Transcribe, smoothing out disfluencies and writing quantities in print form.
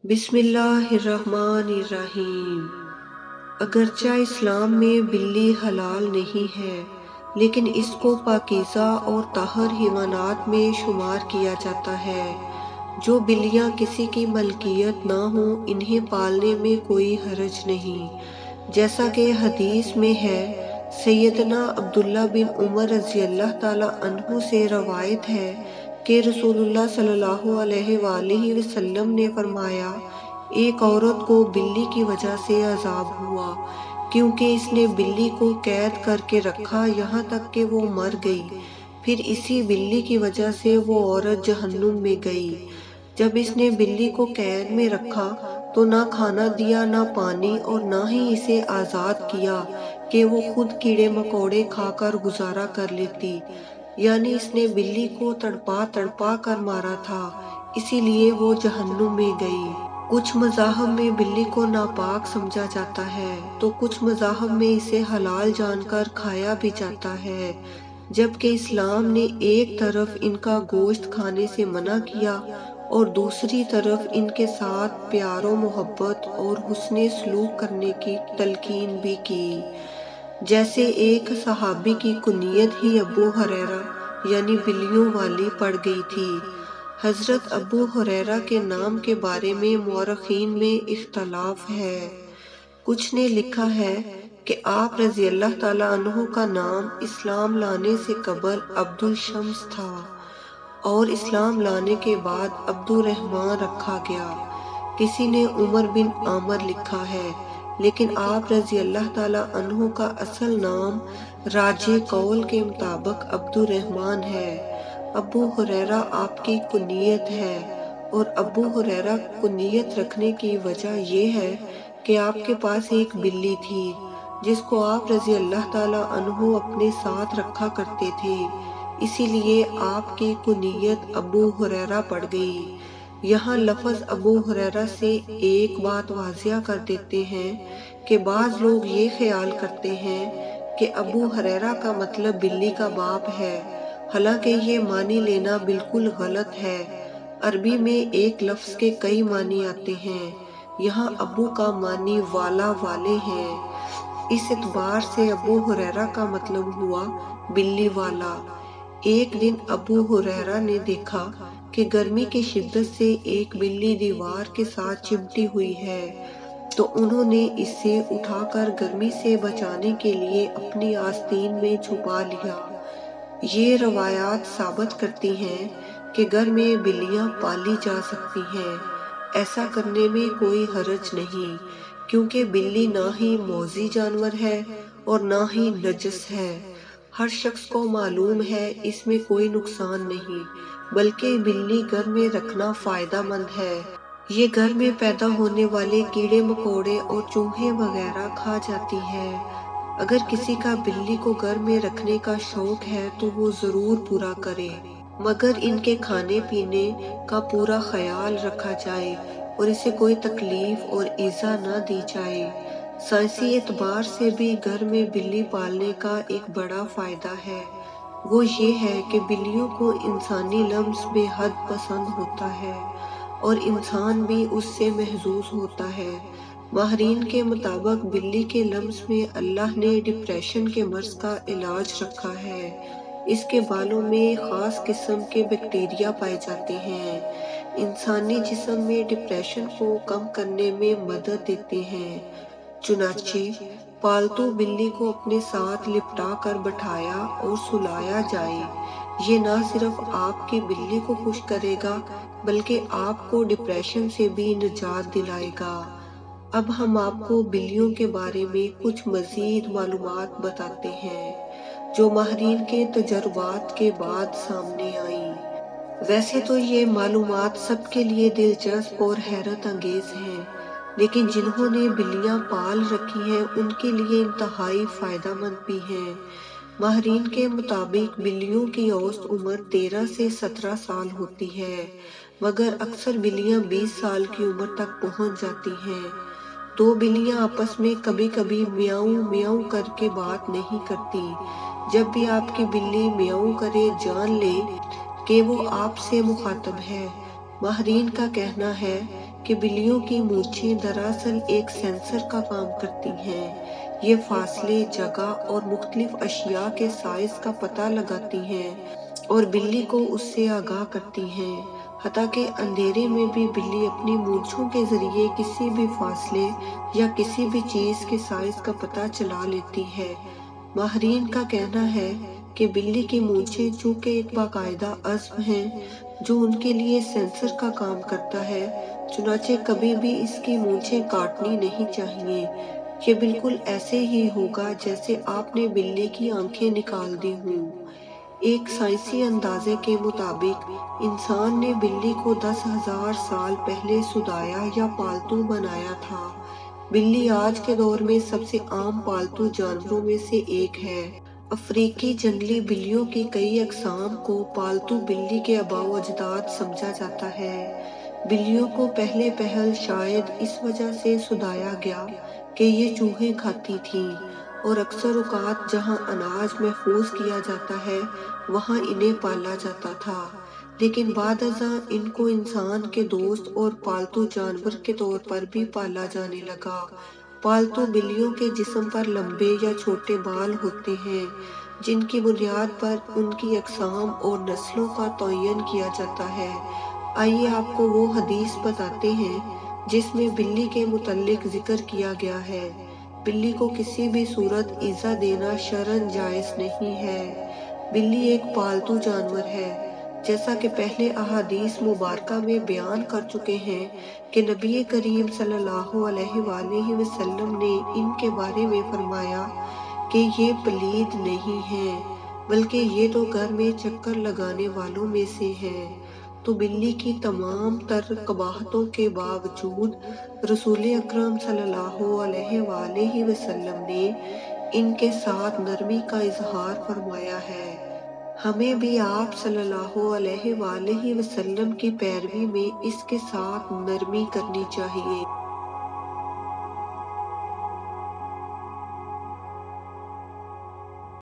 بسم اللہ الرحمن الرحیم۔ اگرچہ اسلام میں بلی حلال نہیں ہے، لیکن اس کو پاکیزہ اور طاہر حیوانات میں شمار کیا جاتا ہے۔ جو بلیاں کسی کی ملکیت نہ ہوں انہیں پالنے میں کوئی حرج نہیں، جیسا کہ حدیث میں ہے۔ سیدنا عبداللہ بن عمر رضی اللہ تعالی عنہ سے روایت ہے کہ رسول اللہ صلی اللہ علیہ وآلہ وسلم نے فرمایا، ایک عورت کو بلی کی وجہ سے عذاب ہوا، کیونکہ اس نے بلی کو قید کر کے رکھا یہاں تک کہ وہ مر گئی، پھر اسی بلی کی وجہ سے وہ عورت جہنم میں گئی۔ جب اس نے بلی کو قید میں رکھا تو نہ کھانا دیا، نہ پانی، اور نہ ہی اسے آزاد کیا کہ وہ خود کیڑے مکوڑے کھا کر گزارا کر لیتی، یعنی اس نے بلی کو تڑپا تڑپا کر مارا تھا، اسی لیے وہ جہنم میں گئی۔ کچھ مذاہب میں بلی کو ناپاک سمجھا جاتا ہے تو کچھ مذاہب میں اسے حلال جان کر کھایا بھی جاتا ہے، جبکہ اسلام نے ایک طرف ان کا گوشت کھانے سے منع کیا اور دوسری طرف ان کے ساتھ پیار و محبت اور حسن سلوک کرنے کی تلقین بھی کی۔ جیسے ایک صحابی کی کنیت ہی ابو ہریرہ یعنی بلیوں والی پڑ گئی تھی۔ حضرت ابو ہریرہ کے نام کے بارے میں مورخین میں اختلاف ہے۔ کچھ نے لکھا ہے کہ آپ رضی اللہ تعالی عنہ کا نام اسلام لانے سے قبل عبد الشمس تھا اور اسلام لانے کے بعد عبد الرحمن رکھا گیا۔ کسی نے عمر بن عامر لکھا ہے، لیکن آپ رضی اللہ تعالی عنہ کا اصل نام راجح قول کے مطابق عبد الرحمن ہے۔ ابو ہریرہ آپ کی کنیت ہے، اور ابو ہریرہ کنیت رکھنے کی وجہ یہ ہے کہ آپ کے پاس ایک بلی تھی جس کو آپ رضی اللہ تعالی عنہ اپنے ساتھ رکھا کرتے تھے، اسی لیے آپ کی کنیت ابو ہریرہ پڑ گئی۔ یہاں لفظ ابو ہریرہ سے ایک بات واضح کر دیتے ہیں کہ بعض لوگ یہ خیال کرتے ہیں کہ ابو ہریرہ کا مطلب بلی کا باپ ہے، حالانکہ یہ معنی لینا بالکل غلط ہے۔ عربی میں ایک لفظ کے کئی معنی آتے ہیں، یہاں ابو کا معنی والا والے ہیں، اس اعتبار سے ابو ہریرہ کا مطلب ہوا بلی والا۔ ایک دن ابو ہریرہ نے دیکھا کہ گرمی کی شدت سے ایک بلی دیوار کے ساتھ چمٹی ہوئی ہے، تو انہوں نے اسے اٹھا کر گرمی سے بچانے کے لیے اپنی آستین میں چھپا لیا۔ یہ روایات ثابت کرتی ہیں کہ گھر میں بلیاں پالی جا سکتی ہیں، ایسا کرنے میں کوئی حرج نہیں، کیونکہ بلی نہ ہی موذی جانور ہے اور نہ ہی نجس ہے۔ ہر شخص کو معلوم ہے اس میں کوئی نقصان نہیں، بلکہ بلی گھر میں رکھنا فائدہ مند ہے۔ یہ گھر میں پیدا ہونے والے کیڑے مکوڑے اور چوہے وغیرہ کھا جاتی ہے۔ اگر کسی کا بلی کو گھر میں رکھنے کا شوق ہے تو وہ ضرور پورا کرے، مگر ان کے کھانے پینے کا پورا خیال رکھا جائے اور اسے کوئی تکلیف اور ایذا نہ دی جائے۔ سائنسی اعتبار سے بھی گھر میں بلی پالنے کا ایک بڑا فائدہ ہے، وہ یہ ہے کہ بلیوں کو انسانی لمس بے حد پسند ہوتا ہے اور انسان بھی اس سے محظوظ ہوتا ہے۔ ماہرین کے مطابق بلی کے لمس میں اللہ نے ڈپریشن کے مرض کا علاج رکھا ہے۔ اس کے بالوں میں خاص قسم کے بیکٹیریا پائے جاتے ہیں، انسانی جسم میں ڈپریشن کو کم کرنے میں مدد دیتے ہیں۔ چنانچہ پالتو بلی کو اپنے ساتھ لپٹا کر بٹھایا اور سلایا جائے، یہ نہ صرف آپ کی بلی کو خوش کرے گا بلکہ آپ کو ڈپریشن سے بھی نجات دلائے گا۔ اب ہم آپ کو بلیوں کے بارے میں کچھ مزید معلومات بتاتے ہیں جو ماہرین کے تجربات کے بعد سامنے آئیں۔ ویسے تو یہ معلومات سب کے لیے دلچسپ اور حیرت انگیز ہیں، لیکن جنہوں نے بلیاں پال رکھی ہیں ان کے لیے انتہائی فائدہ مند بھی ہیں۔ ماہرین کے مطابق بلیوں کی اوسط عمر 13 سے 17 سال ہوتی ہے، مگر اکثر بلیاں 20 سال کی عمر تک پہنچ جاتی ہیں۔ دو بلیاں آپس میں کبھی کبھی میاؤں میاؤں کر کے بات نہیں کرتی۔ جب بھی آپ کی بلی میاؤں کرے جان لے کہ وہ آپ سے مخاطب ہے۔ ماہرین کا کہنا ہے کہ بلیوں کی مونچھیں دراصل ایک سینسر کا کام کرتی ہیں۔ یہ فاصلے، جگہ اور مختلف اشیاء کے سائز کا پتہ لگاتی ہیں اور بلی کو اس سے آگاہ کرتی ہیں۔ حتیٰ کہ اندھیرے میں بھی بلی اپنی مونچھوں کے ذریعے کسی بھی فاصلے یا کسی بھی چیز کے سائز کا پتہ چلا لیتی ہے۔ ماہرین کا کہنا ہے کہ بلی کی مونچھیں چونکہ ایک باقاعدہ عضو ہیں جو ان کے لیے سینسر کا کام کرتا ہے، چنانچہ کبھی بھی اس کی مونچھیں کاٹنی نہیں چاہیے۔ یہ بالکل ایسے ہی ہوگا جیسے آپ نے بلی کی آنکھیں نکال دی ہوں۔ ایک سائنسی اندازے کے مطابق انسان نے بلی کو 10,000 سال پہلے سودایا یا پالتو بنایا تھا۔ بلی آج کے دور میں سب سے عام پالتو جانوروں میں سے ایک ہے۔ افریقی جنگلی بلیوں کی کئی اقسام کو پالتو بلی کے آباء و اجداد سمجھا جاتا ہے۔ بلیوں کو پہلے پہل شاید اس وجہ سے سودایا گیا کہ یہ چوہے کھاتی تھیں اور اکثر اوقات جہاں اناج محفوظ کیا جاتا ہے وہاں انہیں پالا جاتا تھا، لیکن بعد ازاں ان کو انسان کے دوست اور پالتو جانور کے طور پر بھی پالا جانے لگا۔ پالتو بلیوں کے جسم پر لمبے یا چھوٹے بال ہوتے ہیں جن کی بنیاد پر ان کی اقسام اور نسلوں کا تعین کیا جاتا ہے۔ آئیے آپ کو وہ حدیث بتاتے ہیں جس میں بلی کے متعلق ذکر کیا گیا ہے۔ بلی کو کسی بھی صورت ایذا دینا شرعاً جائز نہیں ہے۔ بلی ایک پالتو جانور ہے، جیسا کہ پہلے احادیث مبارکہ میں بیان کر چکے ہیں کہ نبی کریم صلی اللہ علیہ وآلہ وسلم نے ان کے بارے میں فرمایا کہ یہ پلید نہیں ہیں، بلکہ یہ تو گھر میں چکر لگانے والوں میں سے ہیں۔ تو بلی کی تمام تر قباحتوں کے باوجود رسول اکرم صلی اللہ علیہ وآلہ وسلم نے ان کے ساتھ نرمی کا اظہار فرمایا ہے۔ ہمیں بھی آپ صلی اللہ علیہ وآلہ وسلم کی پیروی میں اس کے ساتھ نرمی کرنی چاہیے۔